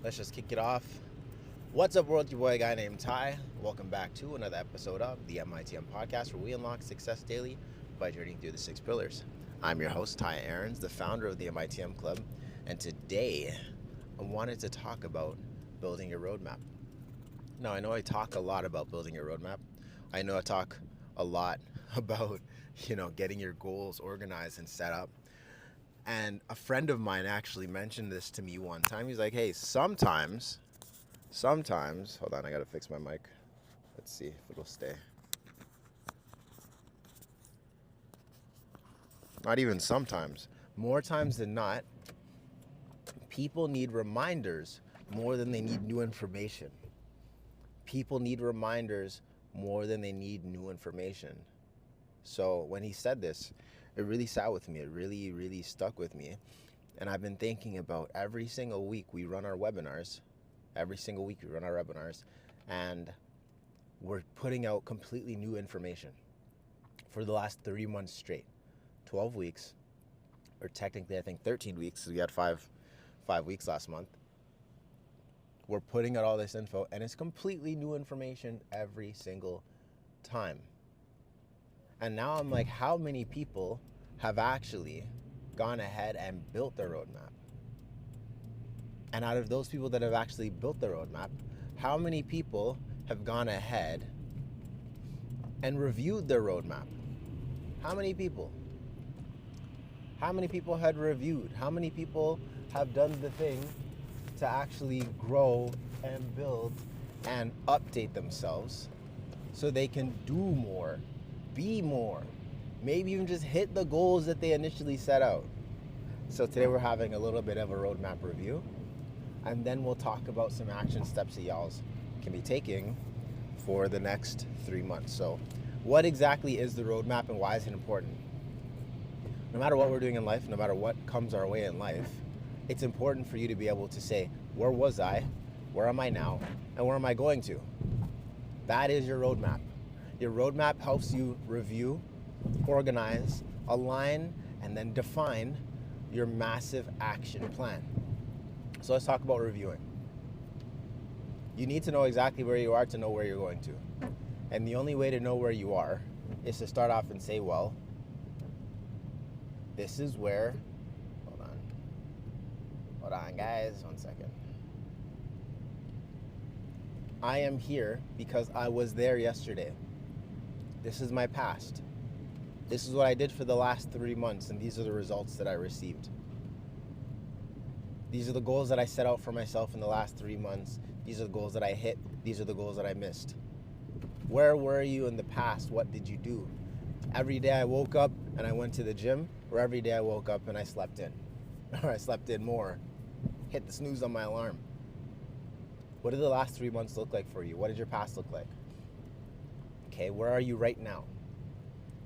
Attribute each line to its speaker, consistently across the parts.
Speaker 1: Let's just kick it off. What's up, world? Your boy, a guy named Ty. Welcome back to another episode of the MITM Podcast, where we unlock success daily by journeying through the 6 pillars. I'm your host, Ty Aarons, the founder of the MITM Club, and today I wanted to talk about building your roadmap. Now, I know I talk a lot about building your roadmap. I know I talk a lot about, getting your goals organized and set up. And a friend of mine actually mentioned this to me one time. He's like, hey, sometimes, hold on, I gotta fix my mic. Let's see if it'll stay. Not even sometimes. More times than not, people need reminders more than they need new information. People need reminders more than they need new information. So when he said this, it really sat with me. It really, really stuck with me. And I've been thinking about every single week we run our webinars. And we're putting out completely new information for the last 3 months straight. 12 weeks, or technically I think 13 weeks, because we had five weeks last month. We're putting out all this info, and it's completely new information every single time. And now I'm like, how many people have actually gone ahead and built their roadmap? And out of those people that have actually built their roadmap, how many people have gone ahead and reviewed their roadmap? How many people? How many people had reviewed? How many people have done the thing to actually grow and build and update themselves so they can do more? Be more, maybe even just hit the goals that they initially set out. So today we're having a little bit of a roadmap review, and then we'll talk about some action steps that y'all can be taking for the next 3 months. So what exactly is the roadmap and why is it important? No matter what we're doing in life, no matter what comes our way in life, it's important for you to be able to say, where was I, where am I now, and where am I going to? That is your roadmap. Your roadmap helps you review, organize, align, and then define your massive action plan. So let's talk about reviewing. You need to know exactly where you are to know where you're going to. And the only way to know where you are is to start off and say, well, this is where, hold on guys, 1 second. I am here because I was there yesterday. This is my past. This is what I did for the last 3 months, and these are the results that I received. These are the goals that I set out for myself in the last 3 months. These are the goals that I hit. These are the goals that I missed. Where were you in the past? What did you do? Every day I woke up and I went to the gym, or every day I woke up and I slept in, or I slept in more, hit the snooze on my alarm. What did the last 3 months look like for you? What did your past look like? Okay, where are you right now?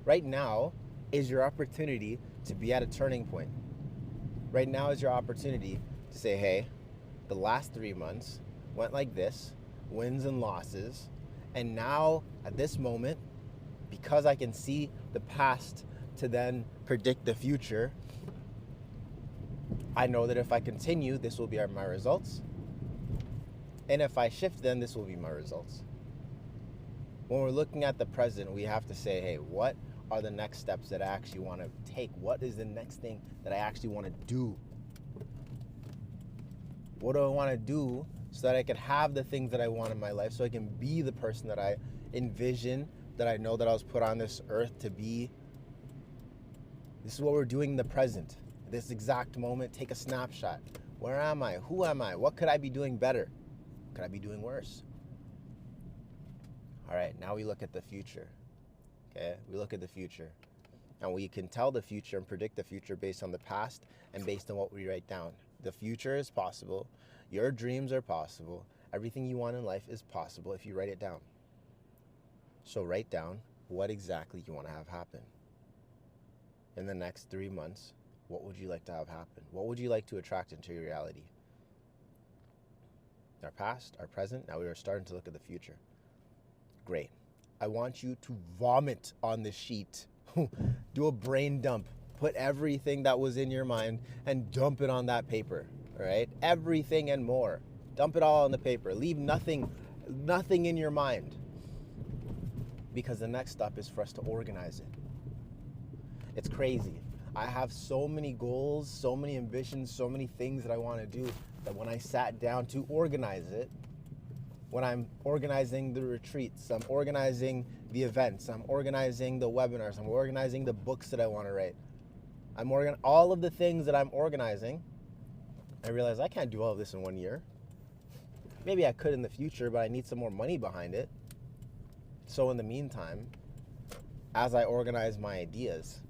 Speaker 1: Right now is your opportunity to be at a turning point. Right now is your opportunity to say, hey, the last 3 months went like this, wins and losses, and now at this moment, because I can see the past to then predict the future, I know that if I continue, this will be my results. And if I shift, then this will be my results. When we're looking at the present, we have to say, hey, what are the next steps that I actually want to take? What is the next thing that I actually want to do? What do I want to do so that I can have the things that I want in my life, so I can be the person that I envision, that I know that I was put on this earth to be? This is what we're doing in the present. This exact moment, take a snapshot. Where am I? Who am I? What could I be doing better? Could I be doing worse? All right, now we look at the future. Okay, we look at the future. And we can tell the future and predict the future based on the past and based on what we write down. The future is possible. Your dreams are possible. Everything you want in life is possible if you write it down. So write down what exactly you want to have happen. In the next 3 months, what would you like to have happen? What would you like to attract into your reality? Our past, our present, now we are starting to look at the future. Great. I want you to vomit on the sheet. Do a brain dump. Put everything that was in your mind and dump it on that paper, all right? Everything and more. Dump it all on the paper. Leave nothing in your mind. Because the next step is for us to organize it. It's crazy. I have so many goals, so many ambitions, so many things that I want to do that when I sat down to organize it, when I'm organizing the retreats, I'm organizing the events, I'm organizing the webinars, I'm organizing the books that I want to write, all of the things that I'm organizing, I realize I can't do all of this in 1 year. Maybe I could in the future, but I need some more money behind it. So in the meantime, as I organize my ideas,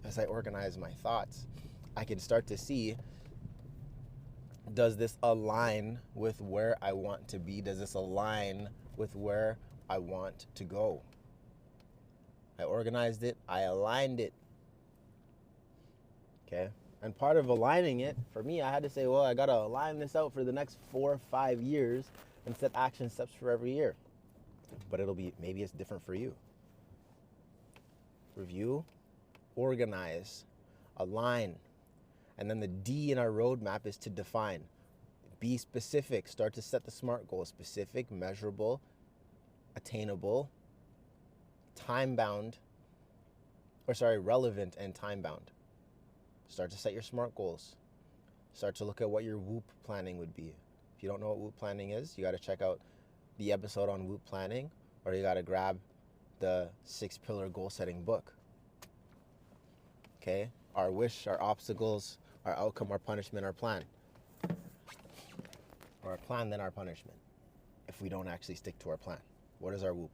Speaker 1: as I organize my thoughts, I can start to see, does this align with where I want to be? Does this align with where I want to go? I organized it, I aligned it. Okay? And part of aligning it, for me, I had to say, well, I got to align this out for the next 4 or 5 years and set action steps for every year. But maybe it's different for you. Review, organize, align. And then the D in our roadmap is to define. Be specific. Start to set the SMART goals. Specific, measurable, attainable, relevant and time-bound. Start to set your SMART goals. Start to look at what your WHOOP planning would be. If you don't know what WHOOP planning is, you got to check out the episode on WHOOP planning, or you got to grab the 6-pillar goal setting book. Okay? Our wish, our obstacles, our outcome, our punishment, our plan. Or our plan, then our punishment. If we don't actually stick to our plan. What is our WHOOP?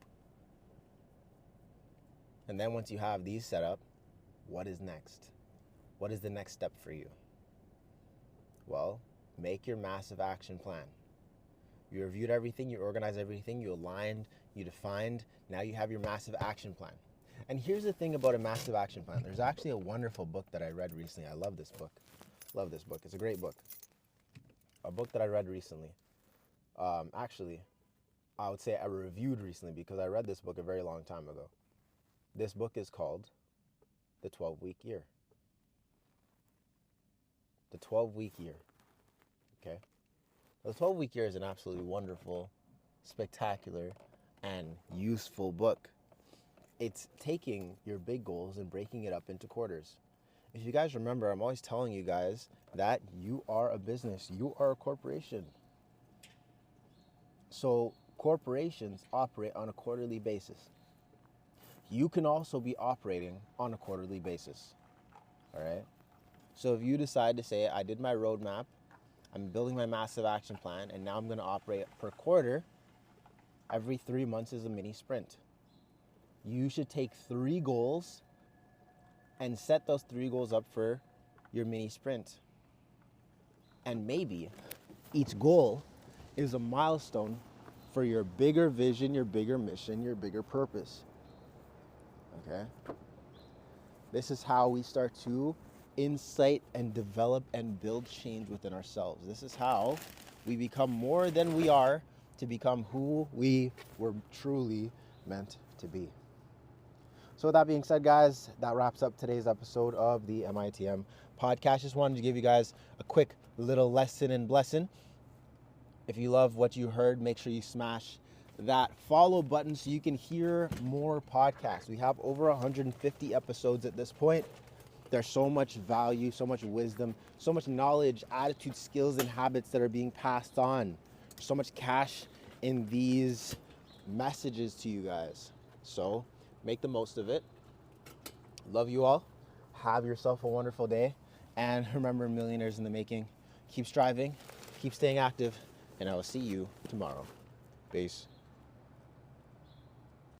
Speaker 1: And then once you have these set up, what is next? What is the next step for you? Well, make your massive action plan. You reviewed everything, you organized everything, you aligned, you defined, now you have your massive action plan. And here's the thing about a massive action plan. There's actually a wonderful book that I read recently. I love this book. It's a great book. A book that I read recently. Actually, I would say I reviewed recently because I read this book a very long time ago. This book is called The 12-Week Year. The 12-Week Year. Okay? The 12-Week Year is an absolutely wonderful, spectacular, and useful book. It's taking your big goals and breaking it up into quarters. If you guys remember, I'm always telling you guys that you are a business. You are a corporation. So corporations operate on a quarterly basis. You can also be operating on a quarterly basis. All right? So if you decide to say, I did my roadmap, I'm building my massive action plan, and now I'm going to operate per quarter, every 3 months is a mini sprint. You should take 3 goals and set those 3 goals up for your mini sprint. And maybe each goal is a milestone for your bigger vision, your bigger mission, your bigger purpose. Okay? This is how we start to insight and develop and build change within ourselves. This is how we become more than we are to become who we were truly meant to be. So with that being said, guys, that wraps up today's episode of the MITM podcast. Just wanted to give you guys a quick little lesson and blessing. If you love what you heard, make sure you smash that follow button so you can hear more podcasts. We have over 150 episodes at this point. There's so much value, so much wisdom, so much knowledge, attitude, skills, and habits that are being passed on. There's so much cash in these messages to you guys. So make the most of it. Love you all. Have yourself a wonderful day. And remember, millionaires in the making. Keep striving, keep staying active, and I will see you tomorrow. Peace.